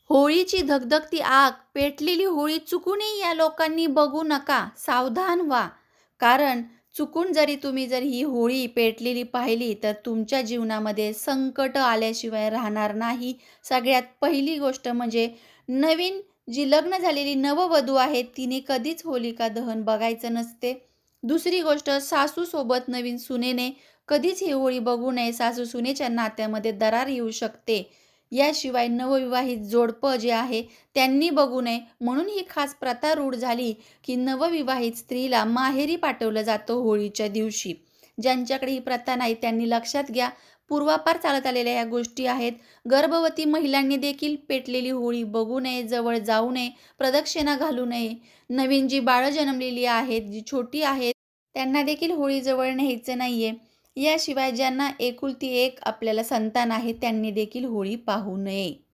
होळीची धगधगती आग, पेटलेली होळी चुकूनही या लोकांनी बघू नका. सावधान व्हा. कारण चुकून जर ही होळी पेटलेली पाहिली, तर तुमच्या जीवनामध्ये संकट आल्याशिवाय राहणार नाही. सगळ्यात पहिली गोष्ट म्हणजे नवीन जी लग्न झालेली नववधू आहे, तिने कधीच होलिका दहन बघायचं नसते. दुसरी गोष्ट, सासूसोबत नवीन सुनेने कधीच ही होळी बघू नये. सासू-सुनेच्या नात्यामध्ये दरार येऊ शकते. याशिवाय नवविवाहित जोडपं जे आहे त्यांनी बघू नये, म्हणून ही खास प्रथा रूढ झाली की नवविवाहित स्त्रीला माहेरी पाठवलं जातं होळीच्या दिवशी. ज्यांच्याकडे ही प्रथा नाही त्यांनी लक्षात घ्या. पूर्वापार चालत आलेल्या ह्या गोष्टी आहेत. गर्भवती महिलांनी देखील पेटलेली होळी बघू नये, जवळ जाऊ नये, प्रदक्षिणा घालू नये. नवीन जी बाळं जन्मलेली आहेत, जी छोटी आहेत, त्यांना देखील होळीजवळ न्यायचं नाहीये. याशिवाय ज्यांना एकुलती एक आपल्याला संतान आहे, त्यांनी देखील होळी पाहू नये.